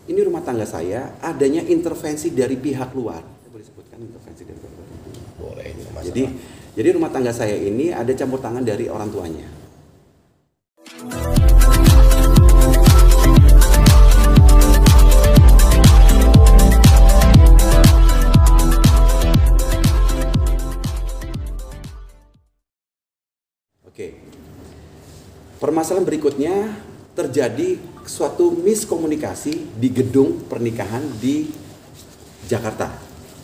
ini rumah tangga saya adanya intervensi dari pihak luar. Saya boleh sebutkan intervensi dari pihak luar? Boleh, ini masalah. Jadi rumah tangga saya ini ada campur tangan dari orang tuanya. Oke. Permasalahan berikutnya terjadi suatu miskomunikasi di gedung pernikahan di Jakarta,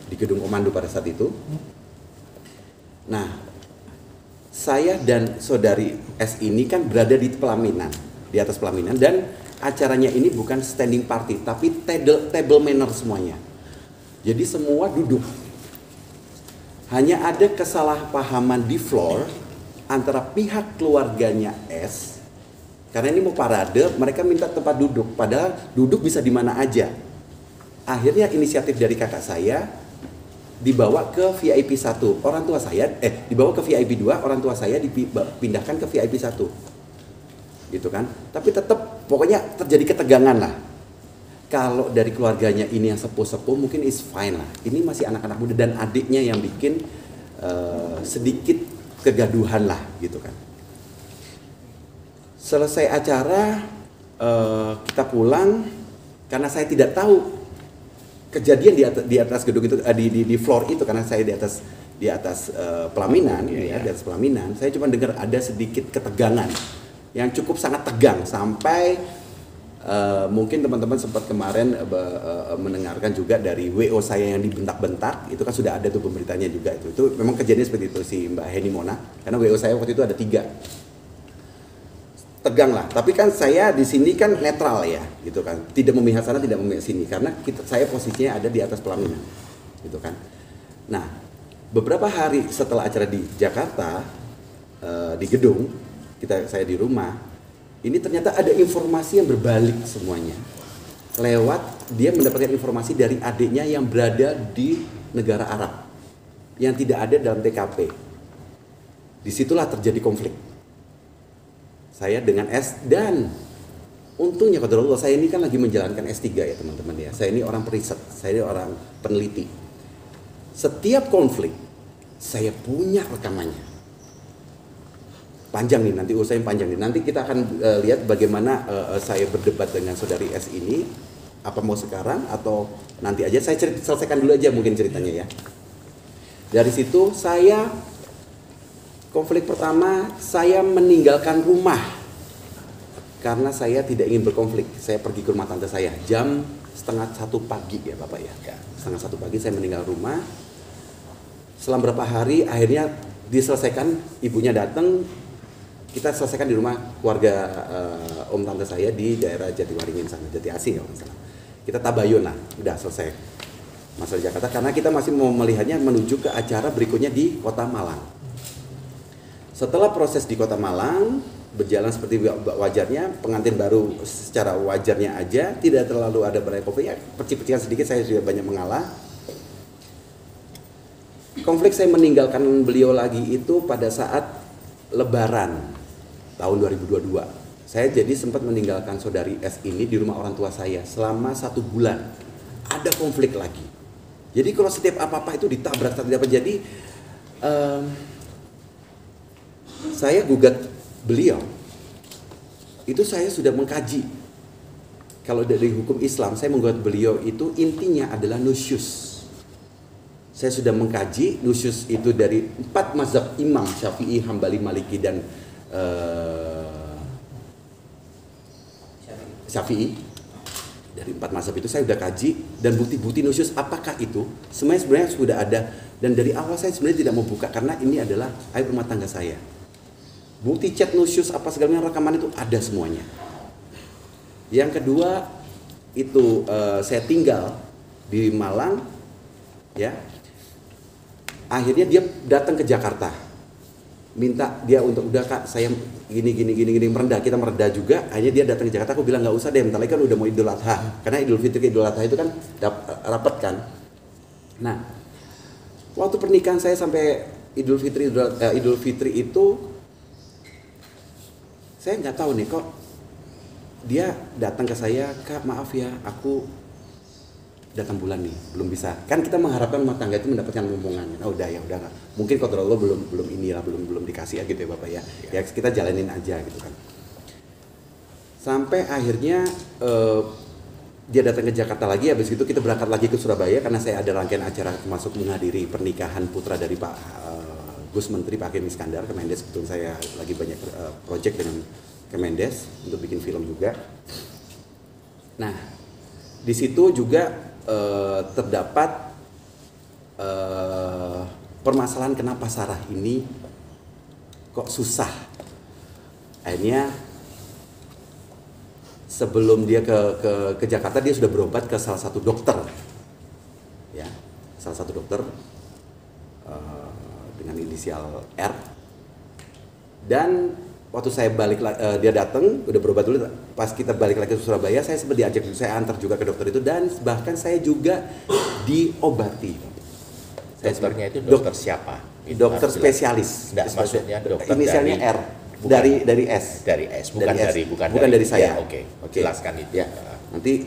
di gedung komando pada saat itu. Nah, saya dan saudari S ini kan berada di pelaminan, di atas pelaminan, dan acaranya ini bukan standing party, tapi table manner semuanya. Jadi semua duduk. Hanya ada kesalahpahaman di floor antara pihak keluarganya S, karena ini mau parade, mereka minta tempat duduk, padahal duduk bisa di mana aja. Akhirnya inisiatif dari kakak saya dibawa ke VIP 1, orang tua saya, dibawa ke VIP 2, orang tua saya dipindahkan ke VIP 1. Gitu kan. Tapi tetap pokoknya terjadi ketegangan lah. Kalau dari keluarganya ini yang sepuh-sepuh mungkin is fine lah. Ini masih anak-anak muda dan adiknya yang bikin sedikit kegaduhan lah gitu kan. Selesai acara kita pulang karena saya tidak tahu kejadian di atas gedung itu di floor itu, karena saya di atas pelaminan ya, di atas pelaminan. Saya cuma dengar ada sedikit ketegangan yang cukup sangat tegang sampai mungkin teman-teman sempat kemarin mendengarkan juga dari WO saya yang dibentak-bentak, itu kan sudah ada tuh pemberitanya juga itu memang kejadian seperti itu si Mbak Heni Mona, karena WO saya waktu itu ada 3. Tegang lah, tapi kan saya di sini kan netral ya, gitu kan, tidak memihak sana tidak memihak sini, karena saya posisinya ada di atas pelaminan, gitu kan. Nah, beberapa hari setelah acara di Jakarta di gedung saya di rumah. Ini ternyata ada informasi yang berbalik semuanya. Lewat dia mendapatkan informasi dari adiknya yang berada di negara Arab, yang tidak ada dalam TKP. Disitulah terjadi konflik. Saya dengan S, dan untungnya qadarullah saya ini kan lagi menjalankan S3 ya teman-teman ya. Saya ini orang periset, saya ini orang peneliti. Setiap konflik saya punya rekamannya. Panjang nih, nanti usahain panjang nih. Nanti kita akan lihat bagaimana saya berdebat dengan saudari S ini. Apa mau sekarang atau nanti aja? Saya selesaikan dulu aja mungkin ceritanya ya. Dari situ konflik pertama, saya meninggalkan rumah. Karena saya tidak ingin berkonflik. Saya pergi ke rumah tante saya. Jam 12:30 pagi ya Bapak ya. 12:30 pagi saya meninggal rumah. Setelah beberapa hari akhirnya diselesaikan, ibunya datang. Kita selesaikan di rumah keluarga om tante saya di daerah Jatiwaringin sana, Jati Asih kalau nggak salah. Kita tabayun lah, udah selesai masalah Jakarta, karena kita masih mau melihatnya menuju ke acara berikutnya di Kota Malang. Setelah proses di Kota Malang berjalan seperti wajarnya, pengantin baru secara wajarnya aja, tidak terlalu ada banyak konflik, ya, percik-percikan sedikit, saya sudah banyak mengalah. Konflik saya meninggalkan beliau lagi itu pada saat Lebaran tahun 2022. Saya jadi sempat meninggalkan saudari S ini di rumah orang tua saya selama 1 bulan. Ada konflik lagi. Jadi kalau setiap apa-apa itu ditabrak, tidak apa. Jadi saya gugat beliau. Itu saya sudah mengkaji. Kalau dari hukum Islam, saya menggugat beliau itu intinya adalah nusyus. Saya sudah mengkaji nusyus itu dari 4 mazhab imam, Syafi'i, Hambali, Maliki, dan Syafi'i. Dari 4 mazhab itu saya sudah kaji, dan bukti-bukti nusyus apakah itu sebenarnya sudah ada, dan dari awal saya sebenarnya tidak mau buka karena ini adalah aib rumah tangga saya. Bukti chat nusyus apa segala macam rekaman itu ada semuanya. Yang kedua itu saya tinggal di Malang ya. Akhirnya dia datang ke Jakarta. Minta dia untuk udah Kak, saya gini merendah, kita merendah juga. Akhirnya dia datang ke Jakarta, aku bilang nggak usah deh, bentar lagi kan udah mau Idul Adha. Karena Idul Fitri Idul Adha itu kan rapat kan. Nah, waktu pernikahan saya sampai Idul Fitri itu saya nggak tahu nih kok dia datang ke saya, Kak maaf ya, aku datang bulan nih, belum bisa. Kan kita mengharapkan rumah tangga itu mendapatkan momongan. Oh udah ya, udah nggak. Mungkin kontrol lo belum inilah, belum dikasih ya gitu ya Bapak ya. Ya kita jalanin aja gitu kan. Sampai akhirnya dia datang ke Jakarta lagi, habis itu kita berangkat lagi ke Surabaya karena saya ada rangkaian acara termasuk menghadiri pernikahan putra dari Pak Gus Menteri Pak Hakim Iskandar Kemendes. Betul, saya lagi banyak project dengan Kemendes untuk bikin film juga. Nah, di situ juga terdapat permasalahan kenapa Sarah ini kok susah. Akhirnya sebelum dia ke Jakarta, dia sudah berobat ke salah satu dokter, ya, salah satu dokter dengan inisial R. Dan waktu saya balik, dia datang, udah berobat dulu. Pas kita balik lagi ke Surabaya, saya sempat diajak, saya antar juga ke dokter itu, dan bahkan saya juga diobati. Dokternya itu dokter siapa? Dokter spesialis. Enggak, maksudnya dokter inisialnya dari, R. Dari S. Dari S, bukan dari saya. Ya, oke. Jelaskan itu. Ya. Nanti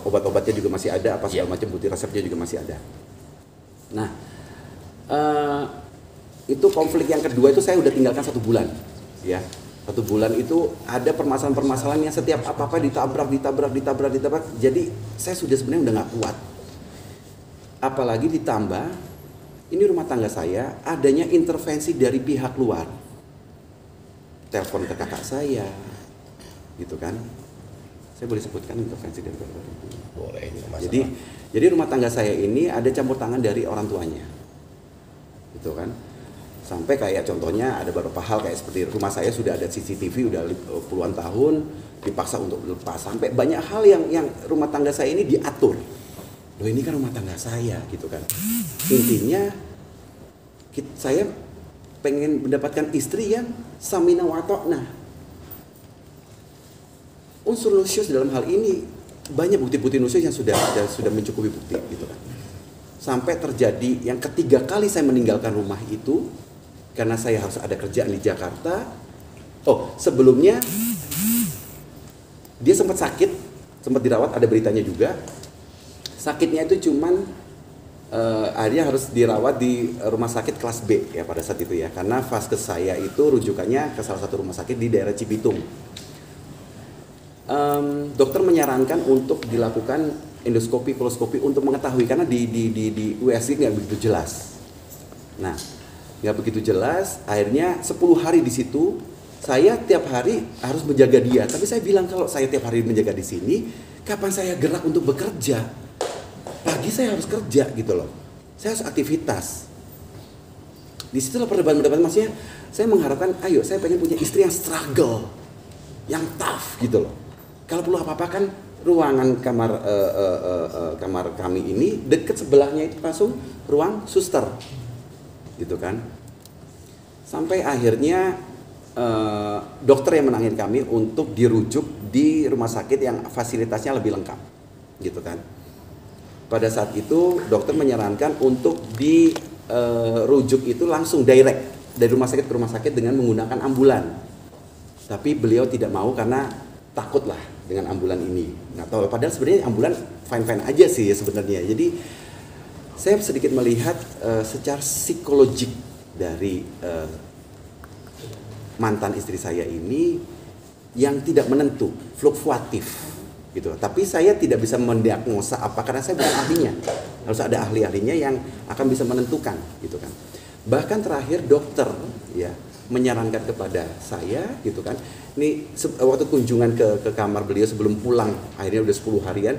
obat-obatnya juga masih ada, apa segala macam, bukti resepnya juga masih ada. Nah, itu konflik yang kedua itu saya udah tinggalkan 1 bulan, ya. 1 bulan itu ada permasalahan-permasalahan yang setiap apa-apa ditabrak. Jadi saya sudah sebenarnya udah nggak kuat. Apalagi ditambah ini rumah tangga saya adanya intervensi dari pihak luar. Telepon ke kakak saya, gitu kan. Saya boleh sebutkan intervensi dari pihak luar? Boleh. Jadi rumah tangga saya ini ada campur tangan dari orang tuanya, gitu kan. Sampai kayak contohnya ada beberapa hal kayak seperti rumah saya sudah ada CCTV udah puluhan tahun, dipaksa untuk lepas. Sampai banyak hal yang rumah tangga saya ini diatur. Loh ini kan rumah tangga saya gitu kan. Intinya saya pengen mendapatkan istri yang samina wa ta'na. Unsur nusyus dalam hal ini banyak bukti-bukti nusyus yang sudah mencukupi bukti gitu kan. Sampai terjadi yang ketiga kali saya meninggalkan rumah itu karena saya harus ada kerjaan di Jakarta. Oh, sebelumnya dia sempat sakit, sempat dirawat, ada beritanya juga. Sakitnya itu cuman akhirnya harus dirawat di rumah sakit kelas B ya pada saat itu ya. Karena vaskes saya itu rujukannya ke salah satu rumah sakit di daerah Cibitung. Dokter menyarankan untuk dilakukan endoskopi, koloskopi untuk mengetahui karena di USG nggak begitu jelas. Nah, nggak begitu jelas. Akhirnya 10 hari di situ, saya tiap hari harus menjaga dia. Tapi saya bilang kalau saya tiap hari menjaga di sini, kapan saya gerak untuk bekerja? Pagi saya harus kerja gitu loh. Saya harus aktivitas. Di situlah perdebatan maksudnya. Saya mengharapkan, ayo saya pengen punya istri yang struggle, yang tough gitu loh. Kalau perlu apa-apa kan ruangan kamar kami ini dekat sebelahnya itu langsung ruang suster. Gitu kan. Sampai akhirnya dokter yang menangin kami untuk dirujuk di rumah sakit yang fasilitasnya lebih lengkap. Gitu kan. Pada saat itu dokter menyarankan untuk dirujuk itu langsung direct dari rumah sakit ke rumah sakit dengan menggunakan ambulan. Tapi beliau tidak mau karena takut lah dengan ambulan ini. Nggak tahu, padahal sebenarnya ambulan fine-fine aja sih sebenarnya. Jadi saya sedikit melihat secara psikologik dari mantan istri saya ini yang tidak menentu, fluktuatif. Gitu. Tapi saya tidak bisa mendiagnosa apa karena saya bukan ahlinya. Harus ada ahli-ahlinya yang akan bisa menentukan, gitu kan. Bahkan terakhir dokter ya menyarankan kepada saya, gitu kan. Ini waktu kunjungan ke kamar beliau sebelum pulang, akhirnya udah 10 harian,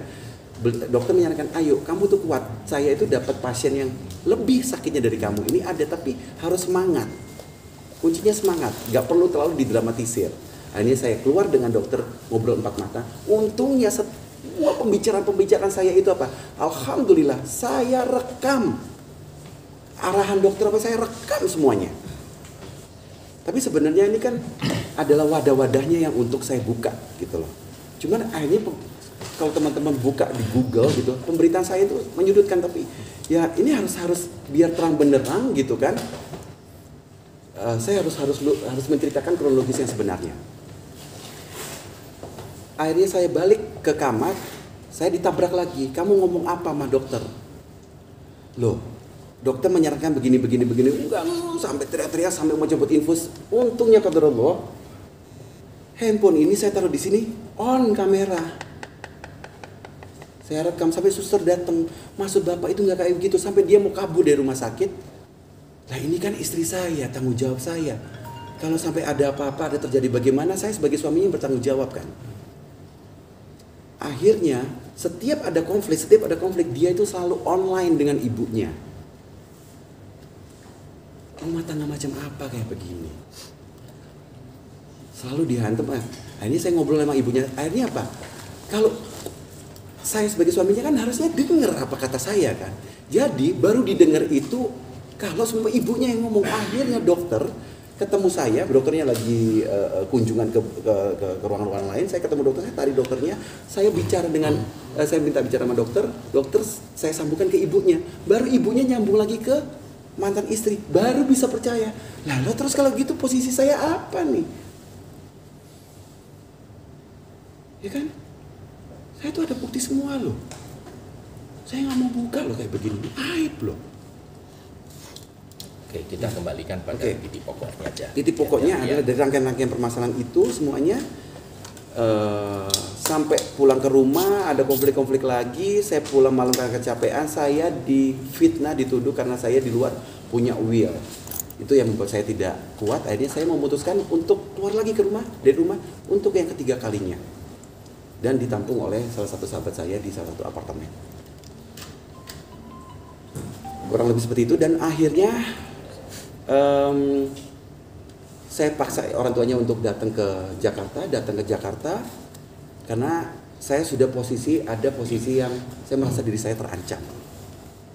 dokter menyarankan, ayo kamu tuh kuat. Saya itu dapat pasien yang lebih sakitnya dari kamu. Ini ada tapi harus semangat. Kuncinya semangat, nggak perlu terlalu didramatisir. Akhirnya saya keluar dengan dokter ngobrol 4 mata. Untungnya semua pembicaraan saya itu apa? Alhamdulillah saya rekam arahan dokter apa saya rekam semuanya. Tapi sebenarnya ini kan adalah wadah-wadahnya yang untuk saya buka gitu loh. Cuman akhirnya kalau teman-teman buka di Google gitu, pemberitaan saya itu menyudutkan tapi ya ini harus biar terang benderang gitu kan. Saya harus menceritakan kronologis yang sebenarnya. Akhirnya saya balik ke kamar, saya ditabrak lagi. Kamu ngomong apa sama dokter? Loh, dokter menyarankan begini. Enggak, sampai teriak-teriak sampai mau jemput infus. Untungnya qadarullah, handphone ini saya taruh di sini, on kamera. Saya rekam sampai suster datang. Maksud bapak itu nggak kayak begitu, sampai dia mau kabur dari rumah sakit. Nah ini kan istri saya, tanggung jawab saya. Kalau sampai ada apa-apa, ada terjadi bagaimana, saya sebagai suaminya bertanggung jawab kan. Akhirnya setiap ada konflik dia itu selalu online dengan ibunya. Rumah tangga macam apa kayak begini? Selalu dihantam. Akhirnya saya ngobrol sama ibunya. Akhirnya apa? Kalau saya sebagai suaminya kan harusnya dengar apa kata saya kan. Jadi baru didengar itu kalau semua ibunya yang ngomong. Akhirnya dokter ketemu saya, dokternya lagi kunjungan ke ruangan-ruangan lain. Saya ketemu dokter, saya tarik dokternya, saya bicara dengan, saya minta bicara sama dokter saya sambungkan ke ibunya. Baru ibunya nyambung lagi ke mantan istri, baru bisa percaya. Lalu terus kalau gitu posisi saya apa nih? Ya kan? Saya tuh ada bukti semua loh. Saya nggak mau buka loh kayak begini, aib loh. Oke, kita kembalikan pada titik pokoknya aja. Titik pokoknya adalah dari rangkaian-rangkaian permasalahan itu semuanya sampai pulang ke rumah ada konflik-konflik lagi. Saya pulang malam karena kecapean, saya difitnah, dituduh karena saya di luar punya will. Itu yang membuat saya tidak kuat. Akhirnya saya memutuskan untuk keluar lagi dari rumah untuk yang ketiga kalinya. Dan ditampung oleh salah satu sahabat saya di salah satu apartemen. Kurang lebih seperti itu, dan akhirnya saya paksa orang tuanya untuk datang ke Jakarta karena saya sudah ada posisi yang saya merasa diri saya terancam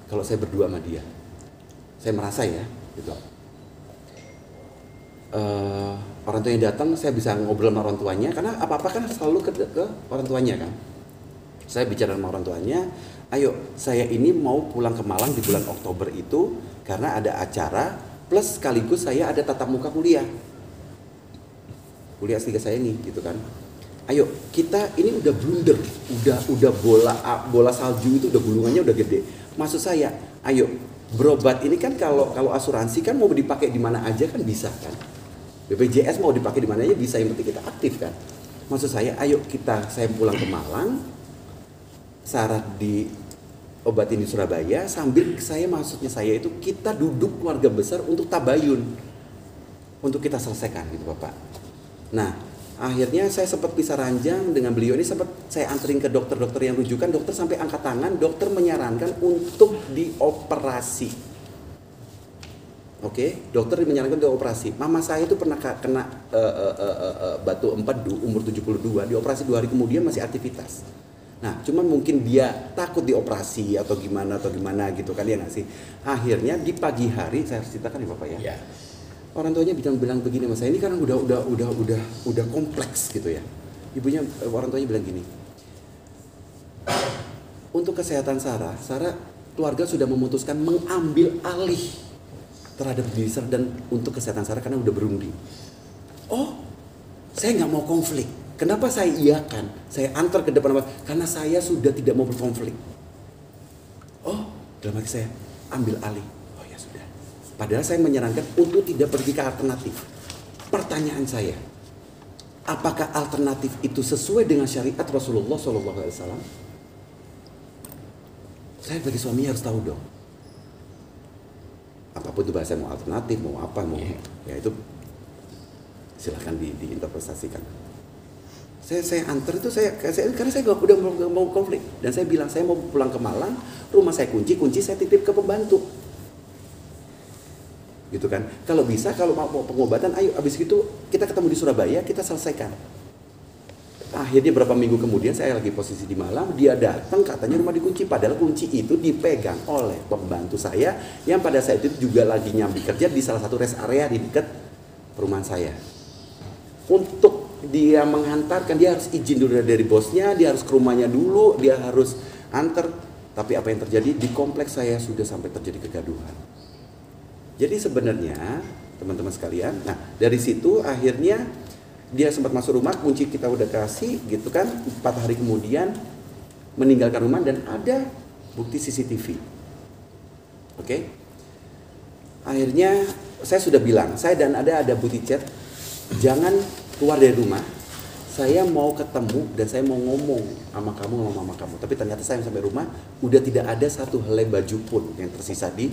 kalau saya berdua sama dia. Saya merasa ya gitu. Orang tuanya datang, saya bisa ngobrol sama orang tuanya karena apa-apa kan selalu ke orang tuanya kan. Saya bicara sama orang tuanya, ayo saya ini mau pulang ke Malang di bulan Oktober itu karena ada acara plus sekaligus saya ada tatap muka kuliah S3 saya nih gitu kan. Ayo kita ini udah blunder, udah bola salju itu udah gulungannya udah gede. Maksud saya, ayo berobat ini kan kalau asuransi kan mau dipakai di mana aja kan bisa kan. BPJS mau dipakai di mana aja bisa, yang penting kita aktif kan. Maksud saya, ayo saya pulang ke Malang, syarat di obatin di Surabaya sambil maksudnya saya itu kita duduk keluarga besar untuk tabayun untuk kita selesaikan gitu Bapak. Nah akhirnya saya sempat pisah ranjang dengan beliau ini, sempat saya anterin ke dokter-dokter yang rujukan. Dokter sampai angkat tangan, dokter menyarankan untuk dioperasi. Oke, dokter menyarankan untuk operasi. Mama saya itu pernah kena batu empedu umur 72, dioperasi 2 hari kemudian masih aktivitas. Nah, cuman mungkin dia takut dioperasi atau gimana gitu kan ya nggak sih. Akhirnya di pagi hari saya harus ceritakan ya Bapak ya. Ya. Orang tuanya bilang begini sama saya, ini kan udah kompleks gitu ya. Orang tuanya bilang gini. Untuk kesehatan Sarah keluarga sudah memutuskan mengambil alih terhadap diri Sarah dan untuk kesehatan Sarah karena udah berunding. Oh, saya nggak mau konflik. Kenapa saya iakan? Saya antar ke depan karena saya sudah tidak mau berkonflik. Oh, dalam hati saya ambil alih. Oh ya sudah. Padahal saya menyarankan untuk tidak pergi ke alternatif. Pertanyaan saya, apakah alternatif itu sesuai dengan syariat Rasulullah SAW? Saya sebagai suami harus tahu dong. Apapun itu bahasa, mau alternatif, mau apa, ya itu silahkan diinterpretasikan. Saya antar itu karena saya udah mau konflik, dan saya bilang saya mau pulang ke Malang, rumah saya kunci saya titip ke pembantu gitu kan. Kalau bisa, kalau mau pengobatan, ayo abis itu kita ketemu di Surabaya, kita selesaikan. Akhirnya berapa minggu kemudian saya lagi posisi di Malang, dia datang katanya rumah dikunci, padahal kunci itu dipegang oleh pembantu saya yang pada saat itu juga lagi nyambi kerja di salah satu rest area di dekat perumahan saya. Untuk dia menghantarkan, dia harus izin dulu dari bosnya, dia harus ke rumahnya dulu, dia harus antar. Tapi apa yang terjadi di kompleks saya sudah sampai terjadi kegaduhan. Jadi sebenarnya teman-teman sekalian, nah dari situ akhirnya dia sempat masuk rumah, kunci kita udah kasih gitu kan, 4 hari kemudian meninggalkan rumah dan ada bukti CCTV. Oke. Akhirnya saya sudah bilang, saya dan ada bukti chat, jangan keluar dari rumah. Saya mau ketemu dan saya mau ngomong sama kamu, sama mama kamu. Tapi ternyata saya sampai rumah udah tidak ada satu helai baju pun yang tersisa di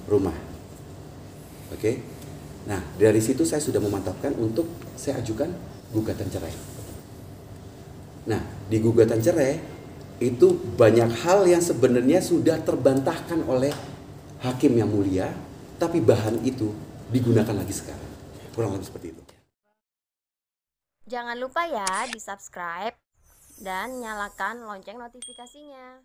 rumah. Oke. Nah, dari situ saya sudah memantapkan untuk saya ajukan gugatan cerai. Nah, di gugatan cerai itu banyak hal yang sebenarnya sudah terbantahkan oleh hakim yang mulia, tapi bahan itu digunakan lagi sekarang. Kurang lebih seperti itu. Jangan lupa ya di subscribe dan nyalakan lonceng notifikasinya.